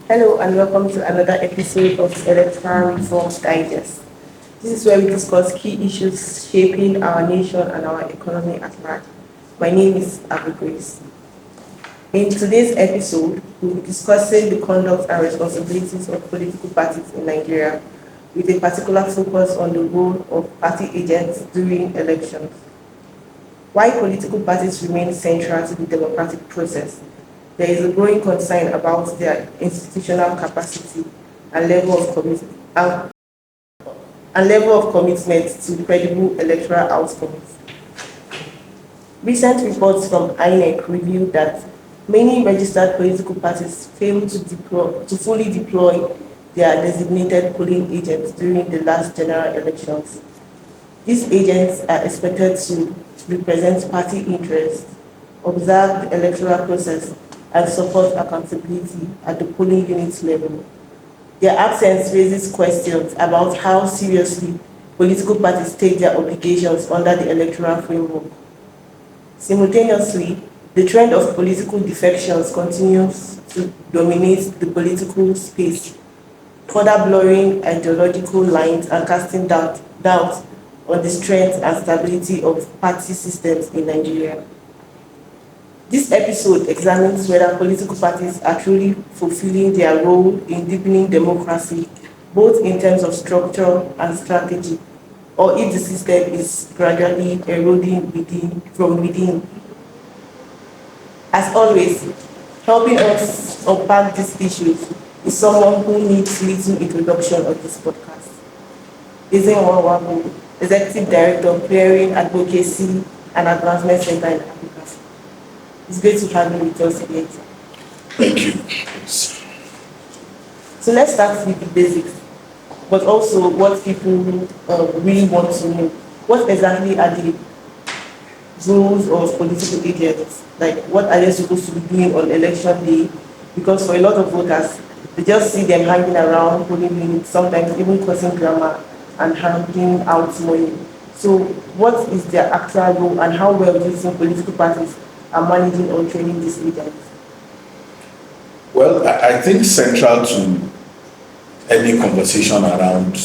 Hello and welcome to another episode of Electoral Reforms Digest. This is where we discuss key issues shaping our nation and our economy at large. My name is Advocacy. In today's episode, we'll be discussing the conduct and responsibilities of political parties in Nigeria, with a particular focus on the role of party agents during elections. Why political parties remain central to the democratic process. There is a growing concern about their institutional capacity and level of commitment to credible electoral outcomes. Recent reports from INEC revealed that many registered political parties fail to fully deploy their designated polling agents during the last general elections. These agents are expected to represent party interests, observe the electoral process, and support accountability at the polling unit level. Their absence raises questions about how seriously political parties take their obligations under the electoral framework. Simultaneously, the trend of political defections continues to dominate the political space, further blurring ideological lines and casting doubt on the strength and stability of party systems in Nigeria. This episode examines whether political parties are truly fulfilling their role in deepening democracy, both in terms of structure and strategy, or if the system is gradually eroding from within. As always, helping us unpack these issues is someone who needs little introduction of this podcast. Ezenwa Nwagwu, Executive Director of Clearing, Advocacy and Advancement Center in Advocacy. It's great to have you with us today. Thank you. So let's start with the basics, but also what people really want to know. What exactly are the roles of political agents? Like, what are they supposed to be doing on election day? Because for a lot of voters, they just see them hanging around, polling units, sometimes even causing drama and handing out money. So what is their actual role and how well do you think political parties are managing or training these agents? Well, I think central to any conversation around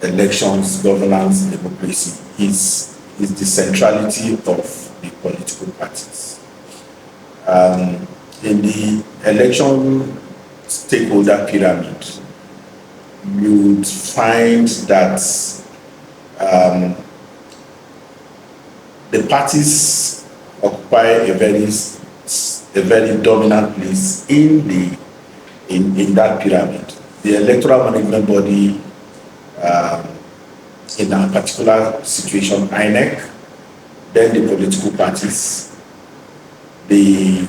elections, governance, democracy is the centrality of the political parties. In the election stakeholder pyramid, you would find that the parties occupy a very dominant place in that pyramid. The electoral management body, in a particular situation, INEC, then the political parties, the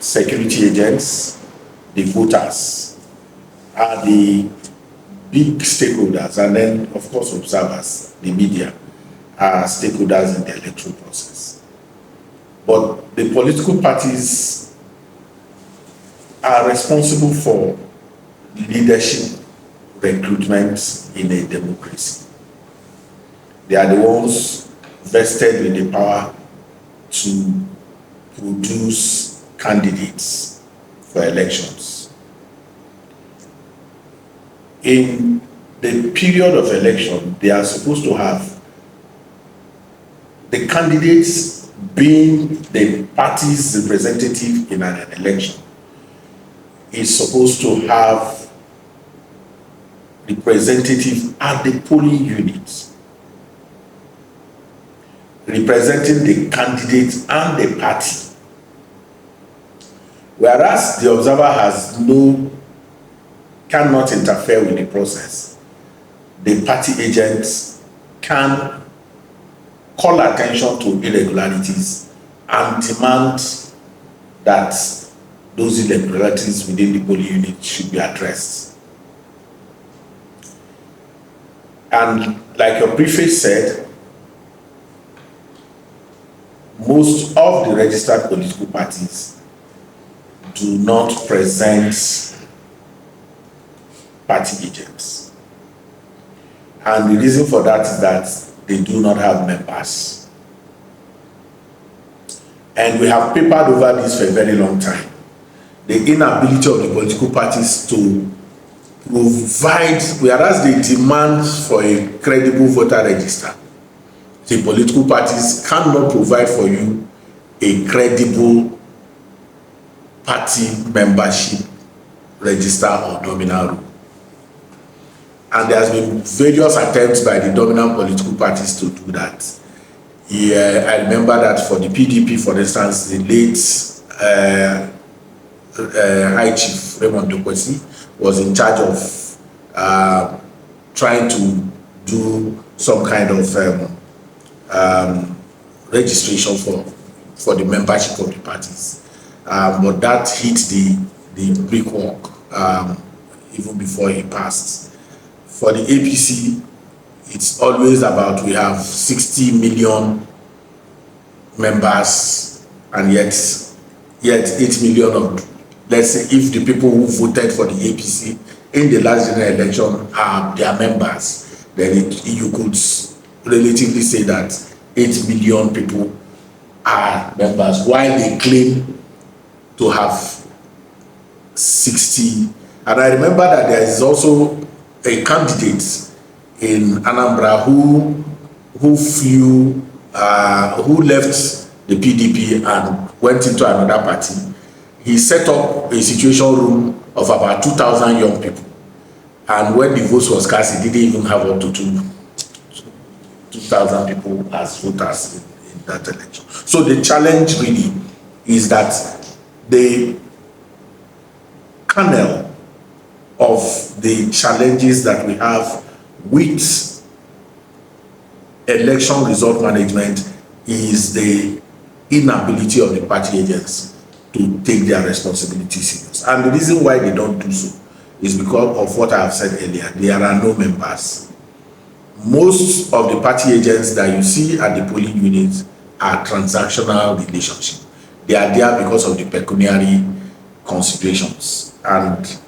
security agents, the voters are the big stakeholders, and then of course observers, the media, are stakeholders in the electoral process. But the political parties are responsible for leadership recruitment in a democracy. They are the ones vested with the power to produce candidates for elections. In the period of election, they are supposed to have the candidates being the party's representative in an election is supposed to have representative at the polling unit, representing the candidate and the party. Whereas the observer cannot interfere with the process, the party agents can call attention to irregularities and demand that those irregularities within the polling unit should be addressed. And like your preface said, most of the registered political parties do not present party agents. And the reason for that is that they do not have members. And we have papered over this for a very long time. the inability of the political parties to provide, whereas they demand for a credible voter register, the political parties cannot provide for you a credible party membership register or nominal rule. And there has been various attempts by the dominant political parties to do that. Yeah, I remember that for the PDP, for instance, the late High Chief Raymond was in charge of trying to do some kind of registration for the membership of the parties, but that hit the brick wall even before he passed. For the APC, it's always about, we have 60 million members, and yet 8 million of, let's say, if the people who voted for the APC in the last general election are their members, then you could relatively say that 8 million people are members, while they claim to have 60. And I remember that there is also a candidate in Anambra who left the PDP and went into another party. He set up a situation room of about 2,000 young people, and when the votes was cast, he didn't even have up to 2,000 people as voters in that election. So the challenge really is that the kernel of the challenges that we have with election result management is the inability of the party agents to take their responsibility serious. And the reason why they don't do so is because of what I have said earlier. There are no members. Most of the party agents that you see at the polling units are transactional relationships. They are there because of the pecuniary considerations, and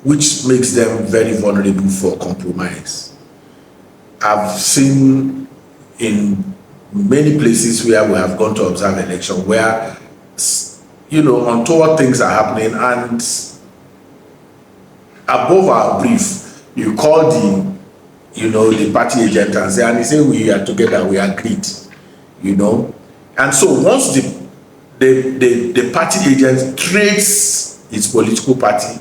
which makes them very vulnerable for compromise. I've seen in many places where we have gone to observe election where, you know, untoward things are happening, and above our brief, you call the party agent and say, and he say, we are together, we agreed, you know. And so once the party agent trades its political party,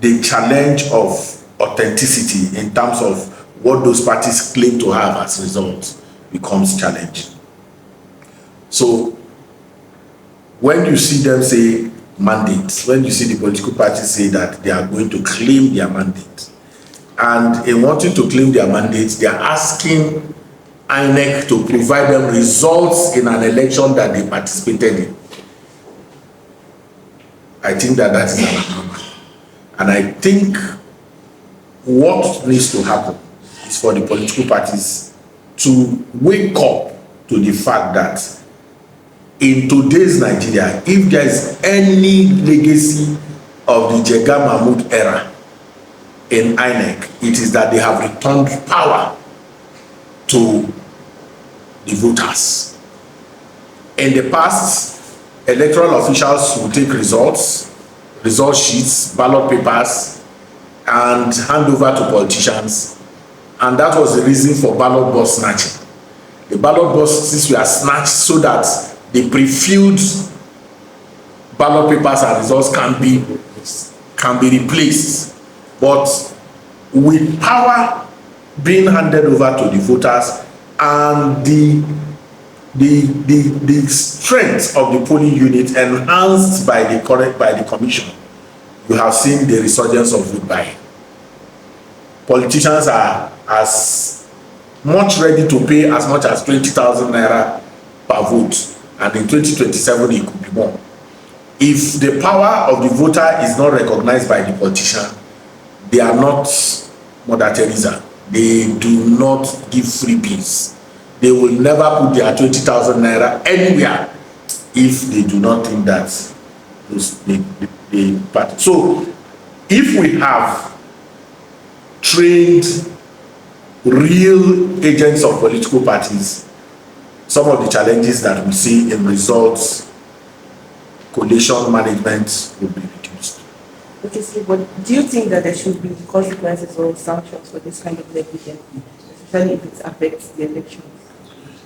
the challenge of authenticity in terms of what those parties claim to have as results becomes challenging. So when you see them say mandates, when you see the political parties say that they are going to claim their mandate, and in wanting to claim their mandates, they are asking INEC to provide them results in an election that they participated in, I think that is an anomaly. And I think what needs to happen is for the political parties to wake up to the fact that in today's Nigeria, if there is any legacy of the Jega Mahmood era in INEC, it is that they have returned power to the voters. In the past, electoral officials would take result sheets, ballot papers, and hand over to politicians, and that was the reason for ballot box snatching. The ballot boxes were snatched so that the pre-filled ballot papers and results can be replaced. But with power being handed over to the voters and the strength of the polling unit enhanced by the commission, you have seen the resurgence of vote buying. Politicians are as much ready to pay as much as 20,000 naira per vote, and in 2027 it could be more. If the power of the voter is not recognized by the politician, they are not Mother Teresa. They do not give freebies. They will never put their 20,000 naira anywhere if they do not think that the party. So if we have trained real agents of political parties, some of the challenges that we see in results collation management will be reduced. Okay, so but do you think that there should be consequences or sanctions for this kind of negligence, especially if it affects the elections?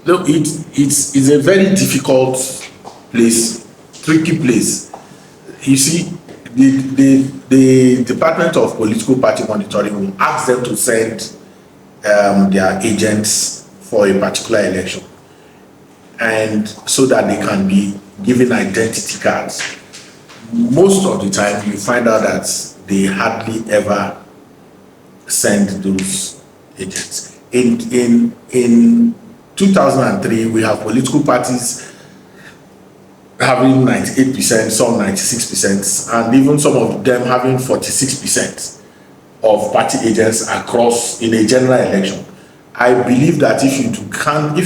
No, it's a very difficult place, tricky place. You see, the Department of Political Party Monitoring will ask them to send their agents for a particular election, and so that they can be given identity cards. Most of the time, you find out that they hardly ever send those agents. In 2003, we have political parties having 98%, some 96%, and even some of them having 46% of party agents across in a general election. I believe that if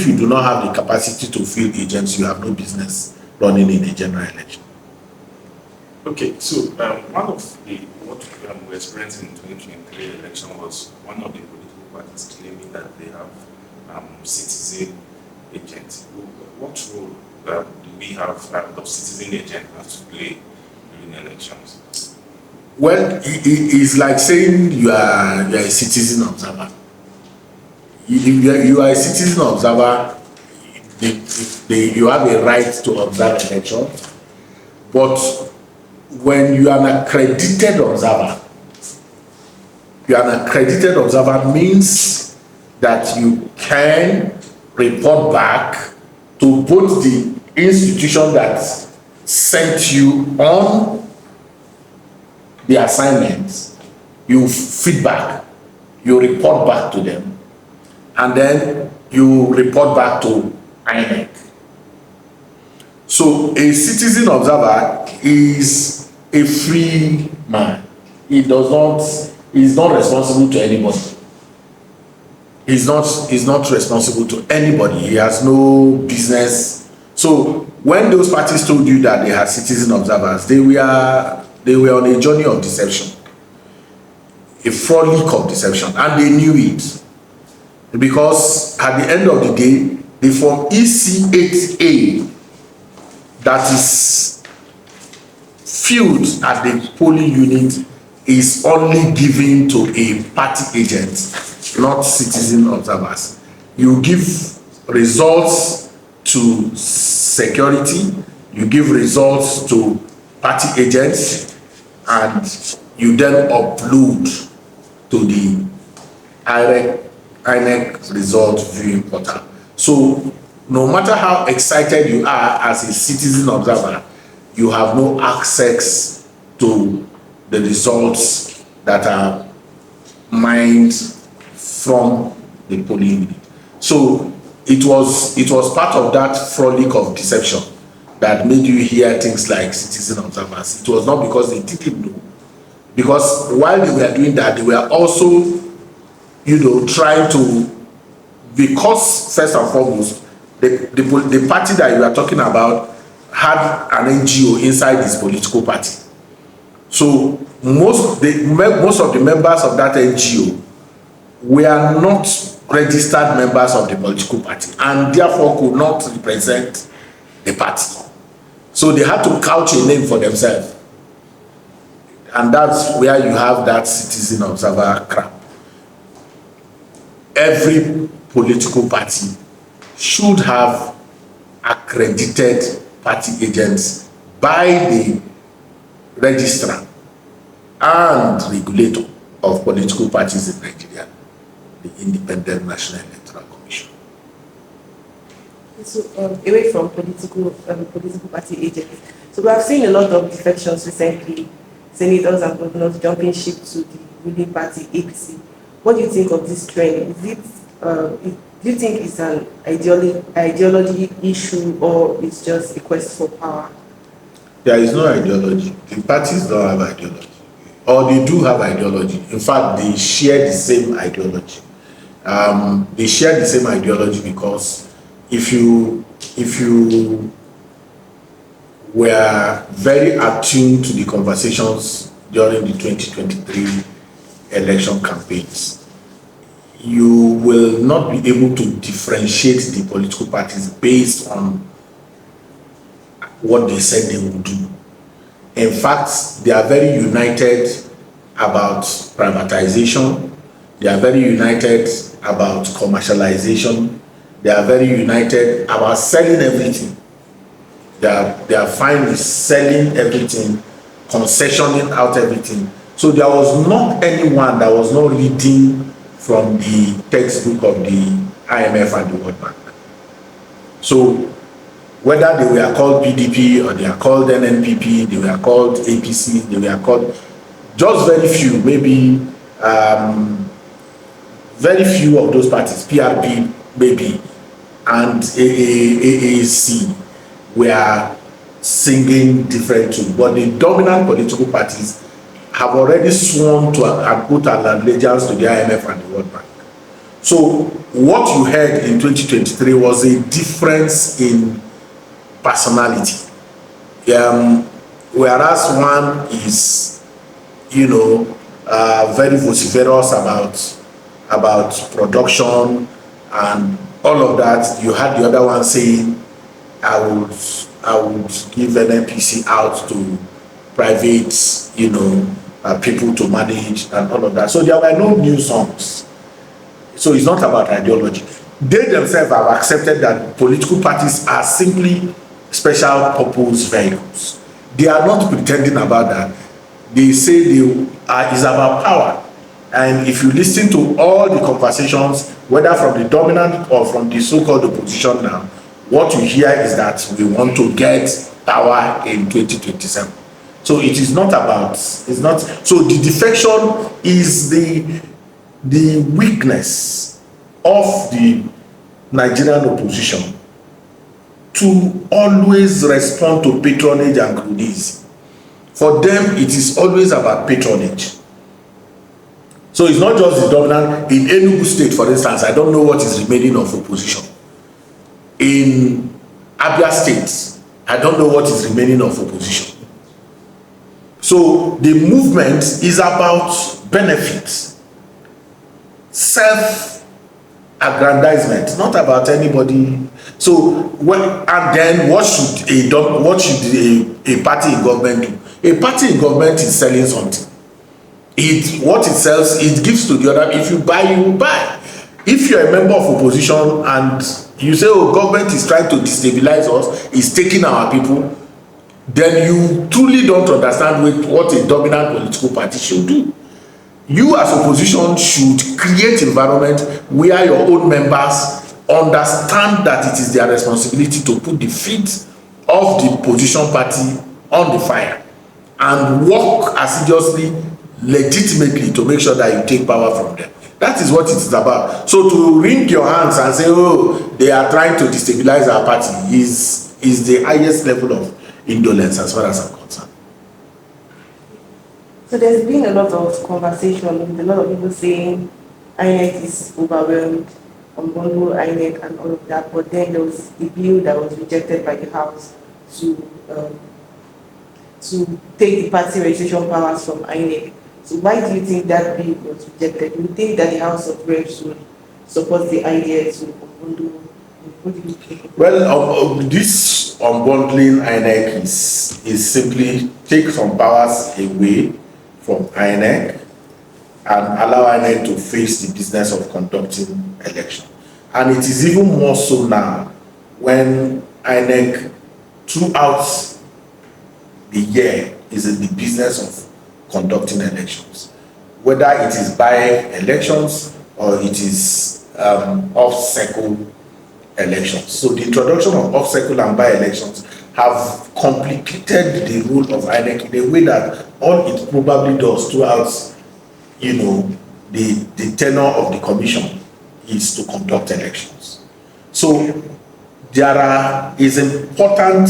you do not have the capacity to fill agents, you have no business running in a general election. Okay, so one of what we experienced in 2023 election was one of the political parties claiming that they have citizen agents. What role do we have of citizen agents have to play during elections? Well, it's like saying you are a citizen observer. You are a citizen observer. You have a right to observe elections, but when you are an accredited observer, means that you can report back to both the institution that sent you on the assignment. You feedback, you report back to them, and then you report back to INEC. So a citizen observer is a free man. He's not responsible to anybody. He's not responsible to anybody. He has no business. So when those parties told you that they had citizen observers, they were on a journey of deception, a frolic of deception, and they knew it. Because at the end of the day, the form EC8A that is filled at the polling unit is only given to a party agent, not citizen observers. You give results to security, you give results to party agents, and you then upload to the INEC result viewing portal. So no matter how excited you are as a citizen observer, you have no access to the results that are mined from the polling unit. So it was part of that frolic of deception that made you hear things like citizen observers. It was not because they didn't know. Because while they were doing that, they were also, trying to, because first and foremost, the party that you are talking about had an NGO inside this political party. So most of the members of that NGO were not registered members of the political party and therefore could not represent the party. So they had to couch a name for themselves. And that's where you have that citizen observer crap. Every political party should have accredited party agents by the registrar and regulator of political parties in Nigeria, the Independent National Electoral Commission. So away from political party agents, so we have seen a lot of defections recently, senators and governors jumping ship to the ruling party APC. What do you think of this trend? Do you think it's an ideology issue, or it's just a quest for power? There is no ideology. The parties don't have ideology, or they do have ideology. In fact, they share the same ideology. They share the same ideology because if you were very attuned to the conversations during the 2023 election campaigns, you will not be able to differentiate the political parties based on what they said they would do. In fact, they are very united about privatization. They are very united about commercialization. They are very united about selling everything. They are fine with selling everything, concessioning out everything. So there was not anyone that was not reading from the textbook of the IMF and the World Bank. So whether they were called PDP or they are called NNPP, they were called APC, they were called just very few, maybe very few of those parties, PRP maybe, and AAC were singing different tunes. But the dominant political parties have already sworn to and put an allegiance to the IMF and the World Bank. So what you heard in 2023 was a difference in personality. Whereas one is, you know, very vociferous about production and all of that, you had the other one saying, I would give an NPC out to private, you know, people to manage and all of that. So there were no new songs. So it's not about ideology. They themselves have accepted that political parties are simply special purpose vehicles. They are not pretending about that. They say it's about power. And if you listen to all the conversations, whether from the dominant or from the so-called opposition now, what you hear is that we want to get power in 2027. So it is not about, it's not, so the defection is the weakness of the Nigerian opposition to always respond to patronage and cronyism. For them, it is always about patronage. So it's not just the dominant. In Enugu State, for instance, I don't know what is remaining of opposition. In Abia State, I don't know what is remaining of opposition. So the movement is about benefits, self-aggrandizement, not about anybody. So and then what should a party in government do? A party in government is selling something. What it sells, it gives to the other. If you buy, you will buy. If you're a member of opposition and you say, oh, government is trying to destabilize us, is taking our people, then you truly don't understand what a dominant political party should do. You as opposition should create environment where your own members understand that it is their responsibility to put the feet of the opposition party on the fire and work assiduously, legitimately, to make sure that you take power from them. That is what it is about. So to wring your hands and say, oh, they are trying to destabilize our party is the highest level of indolence as far as I'm concerned. So there's been a lot of conversation with a lot of people saying INEC is overwhelmed, unbundle INEC and all of that, but then there was a bill that was rejected by the House to take the party registration powers from INEC. So why do you think that bill was rejected? Do you think that the House of Reps would support the idea to unbundle? What do you think? Well, this unbundling INEC is simply take some powers away from INEC and allow INEC to face the business of conducting election. And it is even more so now when INEC throughout the year is in the business of conducting elections, whether it is by-elections or it is off-cycle elections. So the introduction of off-cycle and by-elections have complicated the role of INEC in a way that all it probably does throughout, you know, the tenure of the commission is to conduct elections. So there is important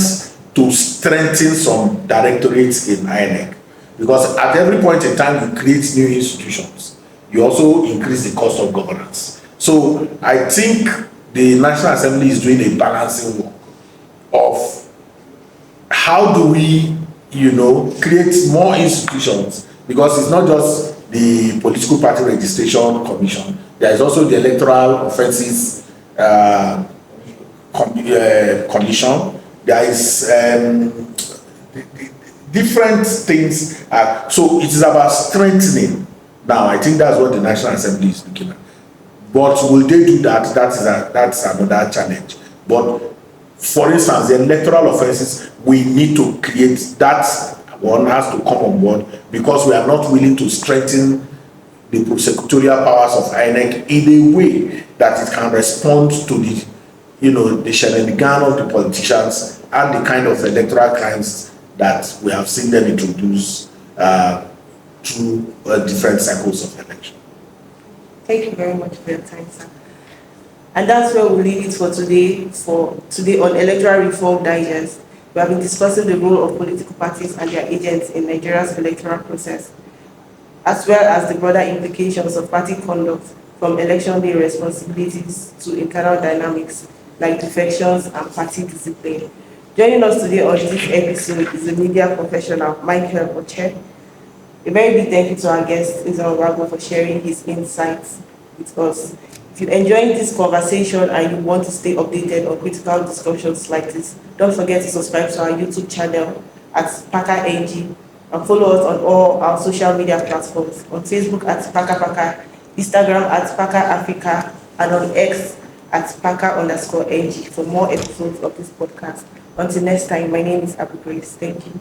to strengthen some directorates in INEC, because at every point in time you create new institutions, you also increase the cost of governance. So I think the National Assembly is doing a balancing work of how do we, you know, create more institutions, because it's not just the Political Party Registration Commission, there is also the Electoral Offences Commission, there is different things. So it is about strengthening. Now, I think that's what the National Assembly is looking at. But will they do that? That's another challenge. But for instance, the electoral offenses, we need to create that. One has to come on board because we are not willing to strengthen the prosecutorial powers of INEC in a way that it can respond to the, the shenanigan of the politicians and the kind of electoral crimes that we have seen them introduce through different cycles of election. Thank you very much for your time, sir. And that's where we'll leave it for today. For today on Electoral Reform Digest, we have been discussing the role of political parties and their agents in Nigeria's electoral process, as well as the broader implications of party conduct from election day responsibilities to internal dynamics like defections and party discipline. Joining us today on this episode is the media professional Michael Oche. A very big thank you to our guest, Ezenwa Nwagwu, for sharing his insights with us. If you're enjoying this conversation and you want to stay updated on critical discussions like this, don't forget to subscribe to our YouTube channel at PAACA NG and follow us on all our social media platforms, on Facebook at PAACA, Instagram at PAACA Africa, and on X at PAACA_NG for more episodes of this podcast. Until next time, my name is Grace. Thank you.